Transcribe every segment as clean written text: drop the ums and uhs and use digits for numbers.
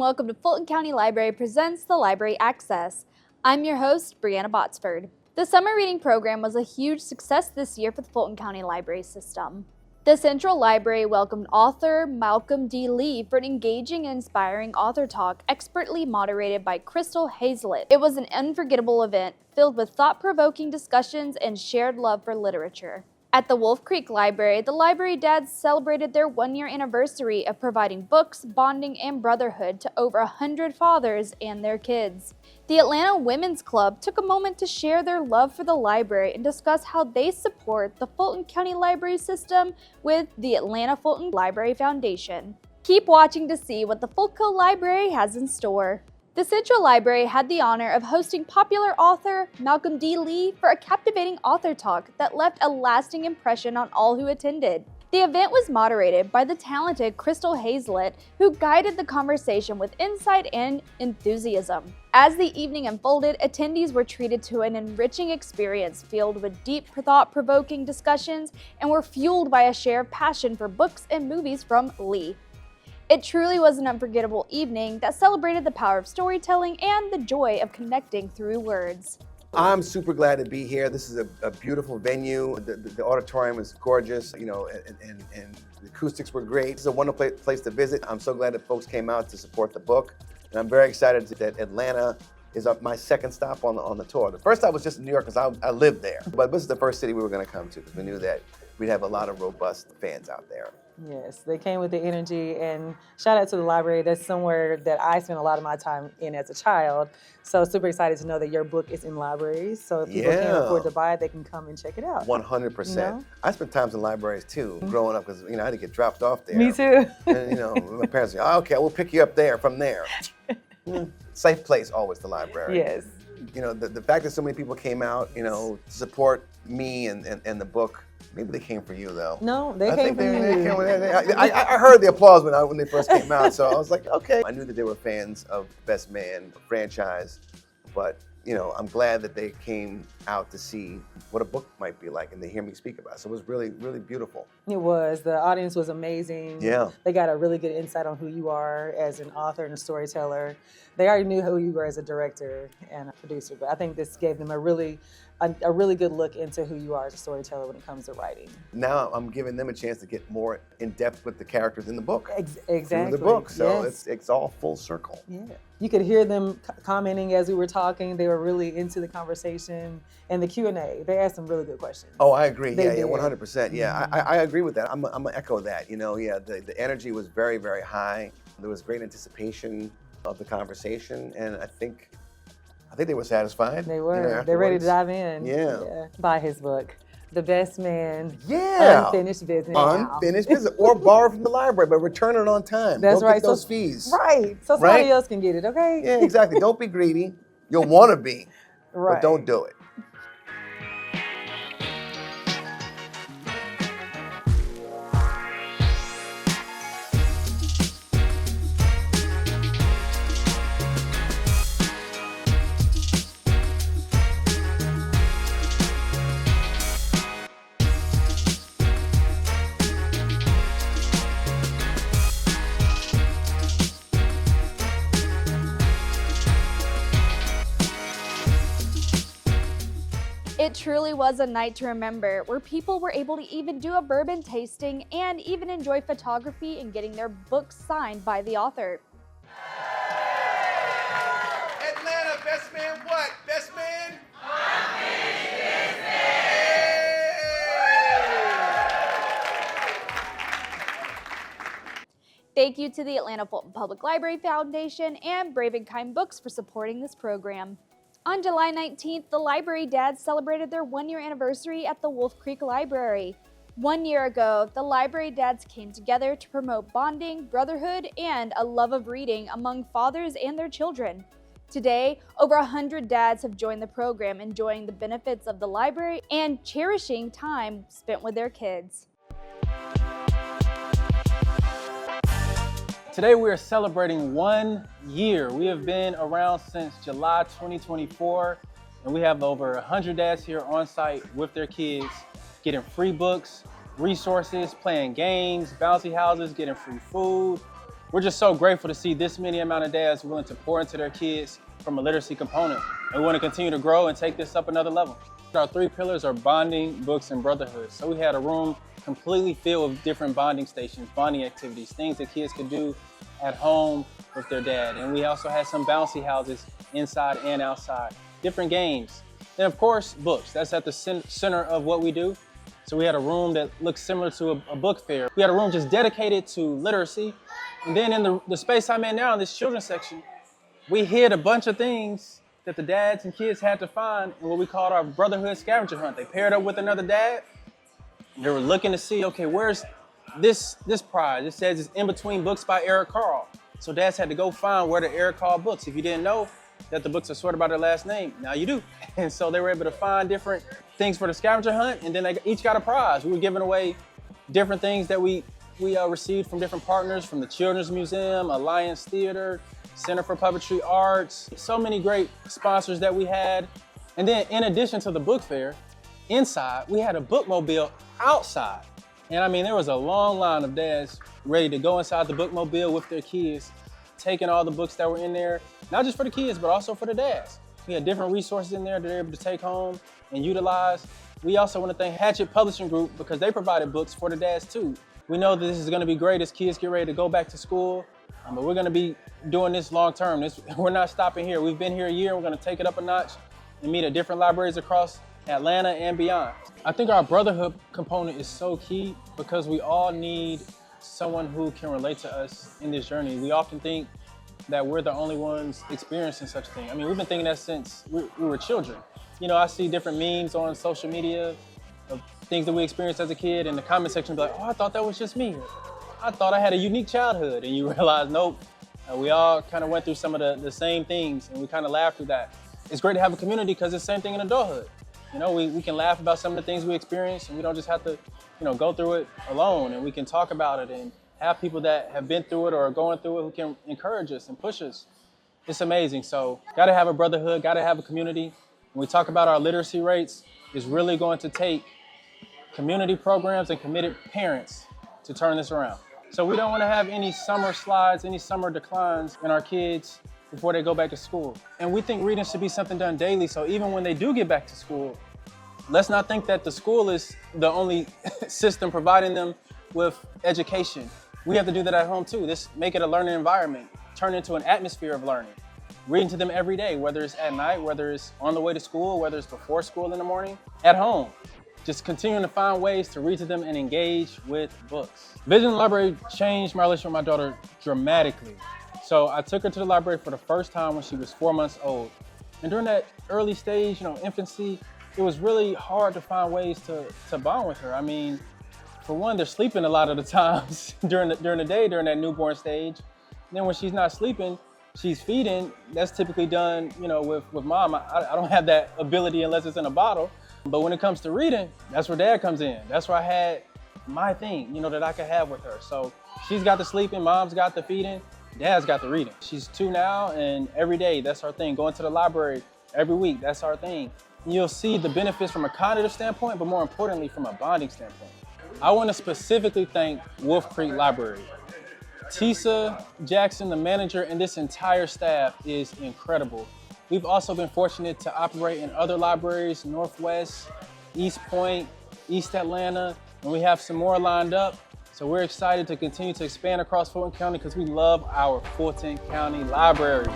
and welcome to Fulton County Library presents the Library Access. I'm your host, Brianna Botsford. The summer reading program was a huge success this year for the Fulton County Library System. The Central Library welcomed author Malcolm D. Lee for an engaging and inspiring author talk expertly moderated by Crystal Hayslett. It was an unforgettable event filled with thought-provoking discussions and shared love for literature. At the Wolf Creek Library, the Library Dads celebrated their one-year anniversary of providing books, bonding, and brotherhood to over 100 fathers and their kids. The Atlanta Women's Club took a moment to share their love for the library and discuss how they support the Fulton County Library System with the Atlanta Fulton Library Foundation. Keep watching to see what the Fulcolibrary has in store. The Central Library had the honor of hosting popular author Malcolm D. Lee for a captivating author talk that left a lasting impression on all who attended. The event was moderated by the talented Crystal Hayslett, who guided the conversation with insight and enthusiasm. As the evening unfolded, attendees were treated to an enriching experience filled with deep, thought-provoking discussions and were fueled by a shared passion for books and movies from Lee. It truly was an unforgettable evening that celebrated the power of storytelling and the joy of connecting through words. I'm super glad to be here. This is a beautiful venue. The auditorium is gorgeous, and the acoustics were great. It's a wonderful place to visit. I'm so glad that folks came out to support the book. And I'm very excited that Atlanta is my second stop on the tour. The first stop was just in New York because I lived there. But this is the first city we were going to come to because we knew that we'd have a lot of robust fans out there. Yes, they came with the energy, and shout out to the library. That's somewhere that I spent a lot of my time in as a child. So super excited to know that your book is in libraries. So if people can't afford to buy it, they can come and check it out. 100%. You know? I spent times in libraries too, growing up, because I had to get dropped off there. Me too. And my parents say, okay, we'll pick you up there from there. Safe place always, the library. Yes. The fact that so many people came out, to support me and the book. Maybe they came for you, though. No, they came for you. I heard the applause when they first came out, so I was like, okay. I knew that they were fans of Best Man franchise, but I'm glad that they came out to see what a book might be like and they hear me speak about it. So it was really, really beautiful. It was. The audience was amazing. Yeah. They got a really good insight on who you are as an author and a storyteller. They already knew who you were as a director and a producer, but I think this gave them a really good look into who you are as a storyteller when it comes to writing. Now I'm giving them a chance to get more in depth with the characters in the book. Exactly. Through the book, so yes. it's all full circle. Yeah. You could hear them commenting as we were talking. They were really into the conversation and the Q&A. They asked some really good questions. Oh, I agree. They Yeah, did. 100%. Yeah, I agree with that. I'm gonna echo that. The energy was very, very high. There was great anticipation of the conversation, and I think they were satisfied. They were. They're ready to dive in. Yeah. Buy his book, The Best Man. Yeah. Unfinished Business. Unfinished business, or borrow from the library, but return it on time. That's Don't right. get those fees. Right. So somebody else can get it. Okay. Yeah, exactly. Don't be greedy. You'll want to be, Right. but don't do it. It truly was a night to remember, where people were able to even do a bourbon tasting and even enjoy photography and getting their books signed by the author. Atlanta, best man what? Best man? Thank you to the Atlanta Fulton Public Library Foundation and Brave and Kind Books for supporting this program. On July 19th, the Library Dads celebrated their one-year anniversary at the Wolf Creek Library. 1 year ago, the Library Dads came together to promote bonding, brotherhood, and a love of reading among fathers and their children. Today, over 100 dads have joined the program, enjoying the benefits of the library and cherishing time spent with their kids. Today we are celebrating 1 year. We have been around since July 2024, and we have over 100 dads here on site with their kids, getting free books, resources, playing games, bouncy houses, getting free food, We're just so grateful to see this many amount of dads willing to pour into their kids from a literacy component. And we want to continue to grow and take this up another level. Our 3 pillars are bonding, books, and brotherhood. So we had a room completely filled with different bonding stations, bonding activities, things that kids could do at home with their dad. And we also had some bouncy houses inside and outside, different games. And of course, books. That's at the center of what we do. So we had a room that looks similar to a book fair. We had a room just dedicated to literacy. And then in the space I'm in now, in this children's section, we hid a bunch of things that the dads and kids had to find in what we called our brotherhood scavenger hunt. They paired up with another dad. They were looking to see, okay, where's this prize? It says it's In Between Books by Eric Carle. So dads had to go find where the Eric Carle books. If you didn't know that the books are sorted by their last name, now you do. And so they were able to find different things for the scavenger hunt, and then they each got a prize. We were giving away different things that we received from different partners, from the Children's Museum, Alliance Theater, Center for Puppetry Arts, so many great sponsors that we had. And then in addition to the book fair, inside, we had a bookmobile outside. And I mean, there was a long line of dads ready to go inside the bookmobile with their kids, taking all the books that were in there, not just for the kids, but also for the dads. We had different resources in there that they're able to take home and utilize. We also want to thank Hatchet Publishing Group because they provided books for the dads too. We know that this is going to be great as kids get ready to go back to school, but we're going to be doing this long term. We're not stopping here. We've been here a year. We're going to take it up a notch and meet at different libraries across Atlanta and beyond. I think our brotherhood component is so key because we all need someone who can relate to us in this journey. We often think that we're the only ones experiencing such a thing. I mean, we've been thinking that since we were children. You know, I see different memes on social media of things that we experienced as a kid, and the comment section be like, oh, I thought that was just me. I thought I had a unique childhood. And you realize, nope, we all kind of went through some of the same things, and we kind of laughed through that. It's great to have a community because it's the same thing in adulthood. You know, we can laugh about some of the things we experience, and we don't just have to, go through it alone, and we can talk about it and have people that have been through it or are going through it who can encourage us and push us. It's amazing. So gotta have a brotherhood, gotta have a community. When we talk about our literacy rates, it's really going to take community programs and committed parents to turn this around. So we don't want to have any summer slides, any summer declines in our kids before they go back to school. And we think reading should be something done daily. So even when they do get back to school, let's not think that the school is the only system providing them with education. We have to do that at home too. Make it a learning environment, turn it into an atmosphere of learning. Reading to them every day, whether it's at night, whether it's on the way to school, whether it's before school in the morning, at home. Just continuing to find ways to read to them and engage with books. Visiting the library changed my relationship with my daughter dramatically. So I took her to the library for the first time when she was 4 months old. And during that early stage, infancy, it was really hard to find ways to bond with her. I mean, for one, they're sleeping a lot of the times during the day, during that newborn stage. And then when she's not sleeping, she's feeding. That's typically done, with mom. I don't have that ability unless it's in a bottle. But when it comes to reading, that's where dad comes in. That's where I had my thing, that I could have with her. So she's got the sleeping, mom's got the feeding, dad's got the reading. She's 2 now, and every day, that's our thing. Going to the library every week, that's our thing. And you'll see the benefits from a cognitive standpoint, but more importantly, from a bonding standpoint. I want to specifically thank Wolf Creek Library. Tisa Jackson, the manager, and this entire staff is incredible. We've also been fortunate to operate in other libraries, Northwest, East Point, East Atlanta, and we have some more lined up. So we're excited to continue to expand across Fulton County because we love our Fulton County libraries.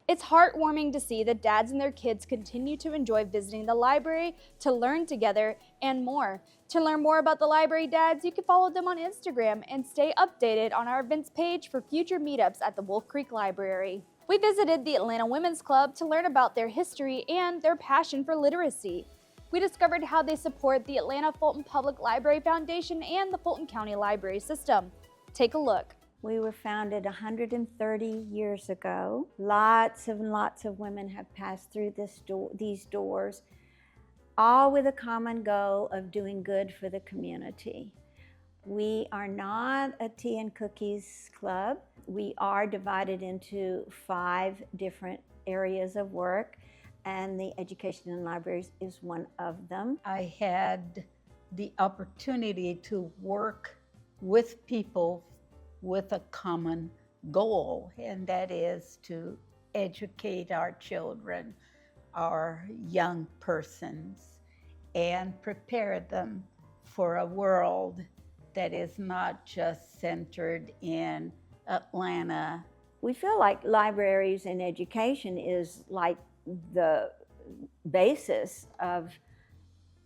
It's heartwarming to see that dads and their kids continue to enjoy visiting the library, to learn together, and more. To learn more about the library dads, you can follow them on Instagram and stay updated on our events page for future meetups at the Wolf Creek Library. We visited the Atlanta Women's Club to learn about their history and their passion for literacy. We discovered how they support the Atlanta Fulton Public Library Foundation and the Fulton County Library System. Take a look. We were founded 130 years ago. Lots and lots of women have passed through these doors, all with a common goal of doing good for the community. We are not a tea and cookies club. We are divided into 5 different areas of work, and the education in libraries is one of them. I had the opportunity to work with people with a common goal, and that is to educate our children, our young persons, and prepare them for a world that is not just centered in Atlanta. We feel like libraries and education is like the basis of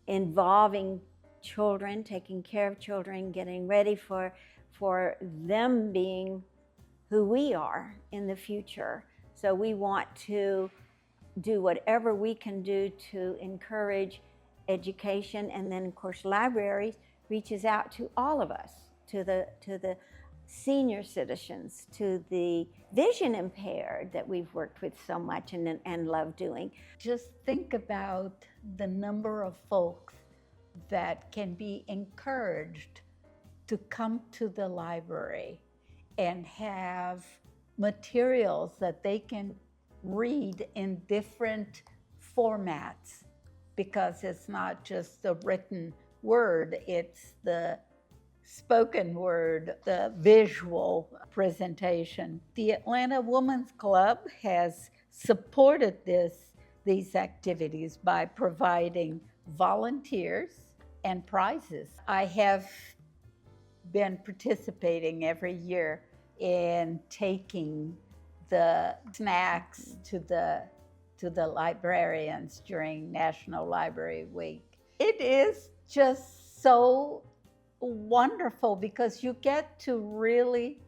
involving children, taking care of children, getting ready for them being who we are in the future. So we want to do whatever we can do to encourage education, and then of course libraries reaches out to all of us, to the senior citizens, to the vision impaired that we've worked with so much and love doing. Just think about the number of folks that can be encouraged to come to the library and have materials that they can read in different formats, because it's not just the written word, it's the spoken word, the visual presentation. The Atlanta Women's Club has supported these activities by providing volunteers and prizes. I have been participating every year in taking the snacks to the librarians during National Library Week. It is just so wonderful because you get to really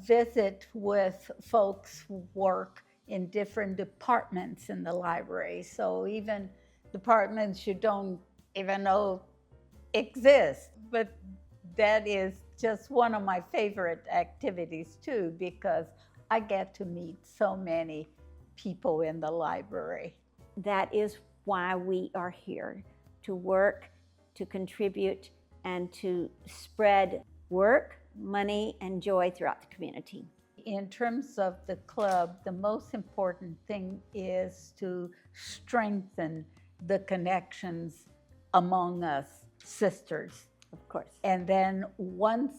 visit with folks who work in different departments in the library. So even departments you don't even know exist. But that is just one of my favorite activities too, because I get to meet so many people in the library. That is why we are here, to work, to contribute, and to spread work, money, and joy throughout the community. In terms of the club, the most important thing is to strengthen the connections among us sisters. Of course. And then once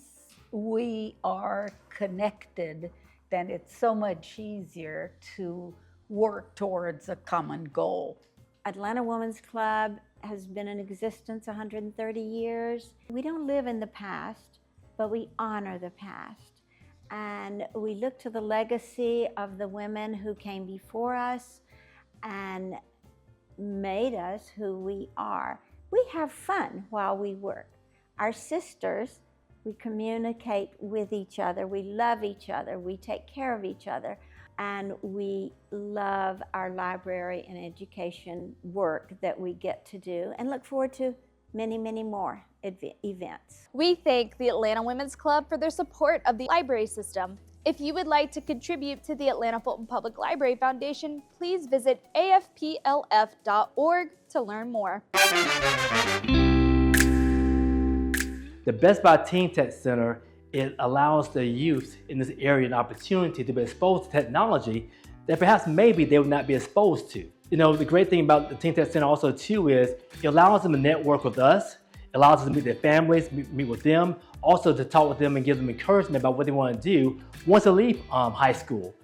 we are connected, then it's so much easier to work towards a common goal. Atlanta Women's Club has been in existence 130 years. We don't live in the past, but we honor the past. And we look to the legacy of the women who came before us and made us who we are. We have fun while we work. Our sisters, we communicate with each other, we love each other, we take care of each other, and we love our library and education work that we get to do, and look forward to many, many more events. We thank the Atlanta Women's Club for their support of the library system. If you would like to contribute to the Atlanta Fulton Public Library Foundation, please visit afplf.org to learn more. The Best Buy Teen Tech Center, it allows the youth in this area an opportunity to be exposed to technology that perhaps maybe they would not be exposed to. You know, the great thing about the Teen Tech Center also too is it allows them to network with us, it allows us to meet their families, meet with them, also to talk with them and give them encouragement about what they want to do once they leave high school.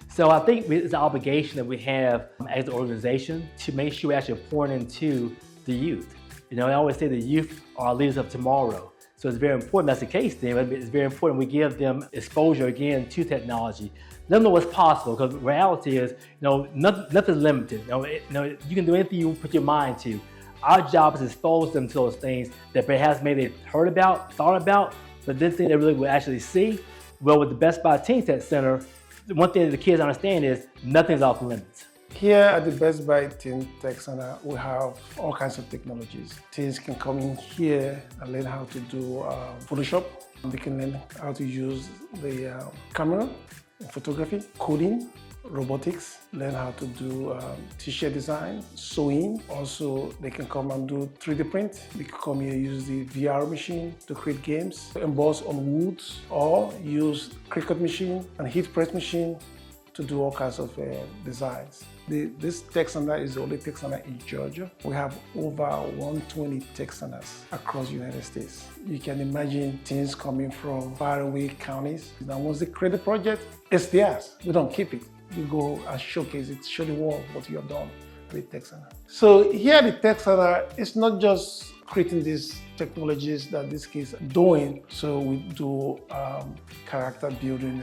So I think it's an obligation that we have as an organization to make sure we're actually pouring into the youth. You know, I always say the youth are our leaders of tomorrow. So it's very important, that's the case then, it's very important we give them exposure again to technology. Let them know what's possible, because reality is, nothing's limited. You can do anything you put your mind to. Our job is to expose them to those things that perhaps maybe they've heard about, thought about, but this thing they really will actually see. Well, with the Best Buy Teen Tech Center, one thing that the kids understand is nothing's off limits. Here at the Best Buy Teen Tech Center, we have all kinds of technologies. Teens can come in here and learn how to do Photoshop. They can learn how to use the camera, photography, coding, robotics, learn how to do t-shirt design, sewing. Also, they can come and do 3D print. They can come here, use the VR machine to create games, emboss on wood, or use Cricut machine and heat press machine to do all kinds of designs. This tech center is the only tech center in Georgia. We have over 120 tech centers across the United States. You can imagine teams coming from faraway counties. Now, once they create a project, it's theirs. We don't keep it. We go and showcase it, show the world what you have done with Tech Center. So here at the Tech Center, it's not just creating these technologies that these kids are doing. So we do character building,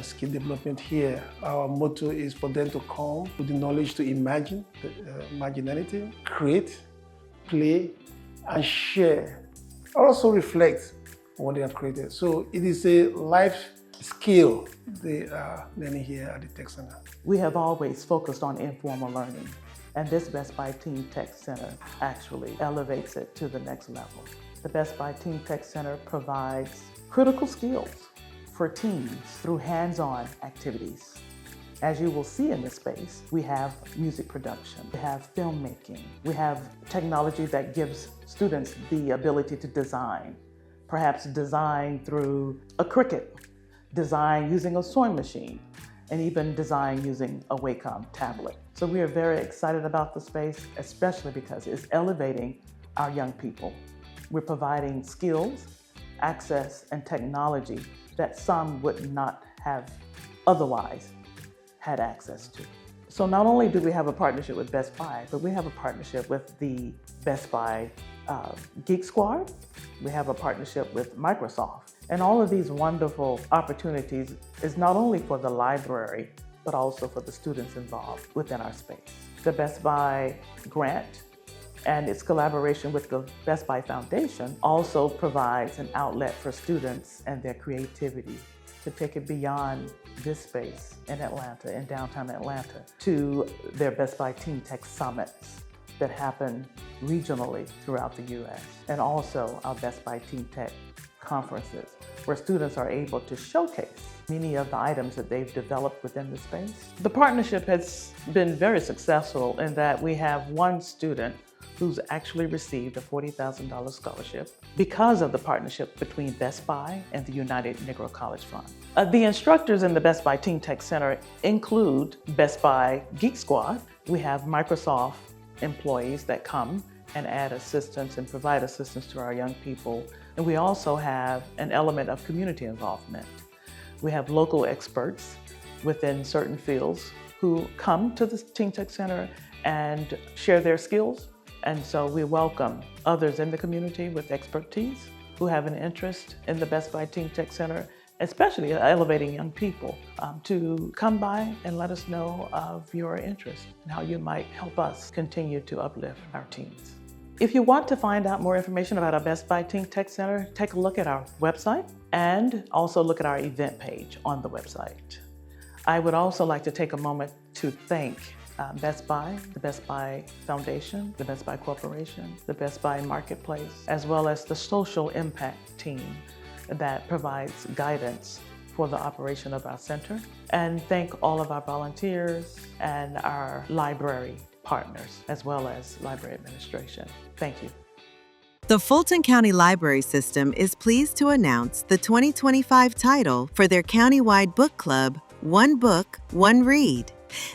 skill development here. Our motto is for them to come with the knowledge to imagine anything, create, play, and share. Also reflect on what they have created. So it is a life skill they are learning here at the Tech Center. We have always focused on informal learning, and this Best Buy Teen Tech Center actually elevates it to the next level. The Best Buy Teen Tech Center provides critical skills for teens through hands-on activities. As you will see in this space, we have music production, we have filmmaking, we have technology that gives students the ability to design, perhaps design through a Cricut, design using a sewing machine, and even design using a Wacom tablet. So we are very excited about the space, especially because it's elevating our young people. We're providing skills, access, and technology that some would not have otherwise had access to. So not only do we have a partnership with Best Buy, but we have a partnership with the Best Buy Geek Squad. We have a partnership with Microsoft. And all of these wonderful opportunities is not only for the library, but also for the students involved within our space. The Best Buy grant and its collaboration with the Best Buy Foundation also provides an outlet for students and their creativity to take it beyond this space in Atlanta, in downtown Atlanta, to their Best Buy Teen Tech Summits that happen regionally throughout the U.S. and also our Best Buy Teen Tech conferences, where students are able to showcase many of the items that they've developed within the space. The partnership has been very successful in that we have one student who's actually received a $40,000 scholarship because of the partnership between Best Buy and the United Negro College Fund. The instructors in the Best Buy Teen Tech Center include Best Buy Geek Squad. We have Microsoft employees that come and add assistance and provide assistance to our young people. And we also have an element of community involvement. We have local experts within certain fields who come to the Teen Tech Center and share their skills. And so we welcome others in the community with expertise who have an interest in the Best Buy Teen Tech Center, especially elevating young people, to come by and let us know of your interest and how you might help us continue to uplift our teens. If you want to find out more information about our Best Buy Teen Tech Center, take a look at our website and also look at our event page on the website. I would also like to take a moment to thank Best Buy, the Best Buy Foundation, the Best Buy Corporation, the Best Buy Marketplace, as well as the social impact team that provides guidance for the operation of our center. And thank all of our volunteers and our library partners, as well as library administration. Thank you. The Fulton County Library System is pleased to announce the 2025 title for their countywide book club, One Book, One Read.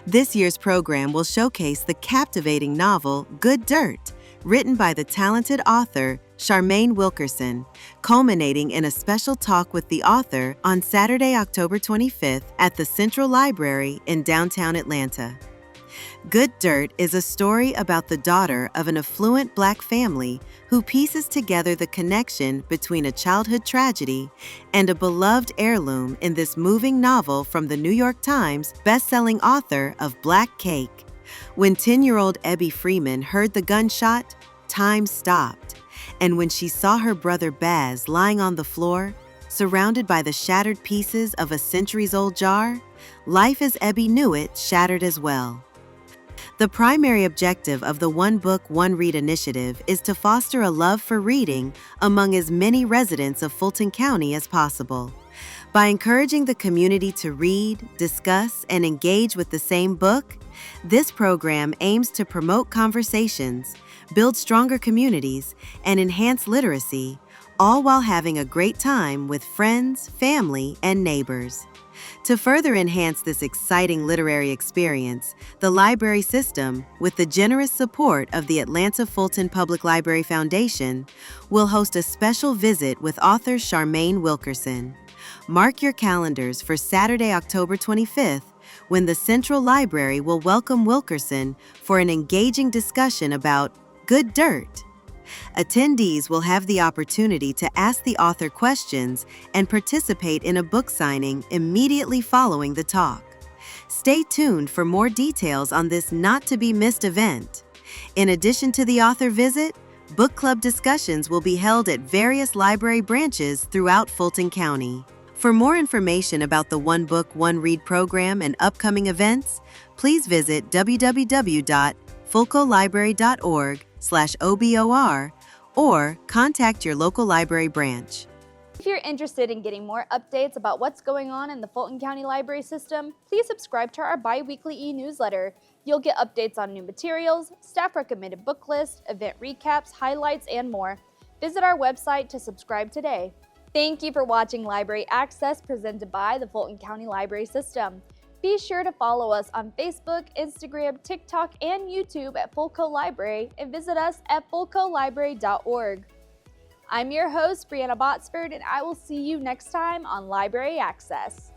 This year's program will showcase the captivating novel Good Dirt, written by the talented author Charmaine Wilkerson, culminating in a special talk with the author on Saturday, October 25th at the Central Library in downtown Atlanta. Good Dirt is a story about the daughter of an affluent Black family who pieces together the connection between a childhood tragedy and a beloved heirloom in this moving novel from the New York Times best-selling author of Black Cake. When 10-year-old Ebby Freeman heard the gunshot, time stopped, and when she saw her brother Baz lying on the floor, surrounded by the shattered pieces of a centuries-old jar, life as Ebby knew it shattered as well. The primary objective of the One Book, One Read initiative is to foster a love for reading among as many residents of Fulton County as possible. By encouraging the community to read, discuss, and engage with the same book, this program aims to promote conversations, build stronger communities, and enhance literacy, all while having a great time with friends, family, and neighbors. To further enhance this exciting literary experience, the library system, with the generous support of the Atlanta Fulton Public Library Foundation, will host a special visit with author Charmaine Wilkerson. Mark your calendars for Saturday, October 25th, when the Central Library will welcome Wilkerson for an engaging discussion about good dirt. Attendees will have the opportunity to ask the author questions and participate in a book signing immediately following the talk. Stay tuned for more details on this not-to-be-missed event. In addition to the author visit, book club discussions will be held at various library branches throughout Fulton County. For more information about the One Book, One Read program and upcoming events, please visit www.fulcolibrary.org/OBOR or contact your local library branch. If you're interested in getting more updates about what's going on in the Fulton County Library System, please subscribe to our bi-weekly e-newsletter. You'll get updates on new materials, staff-recommended book lists, event recaps, highlights, and more. Visit our website to subscribe today. Thank you for watching Library Access presented by the Fulton County Library System. Be sure to follow us on Facebook, Instagram, TikTok, and YouTube at Fulcolibrary and visit us at fulcolibrary.org. I'm your host, Brianna Botsford, and I will see you next time on Library Access.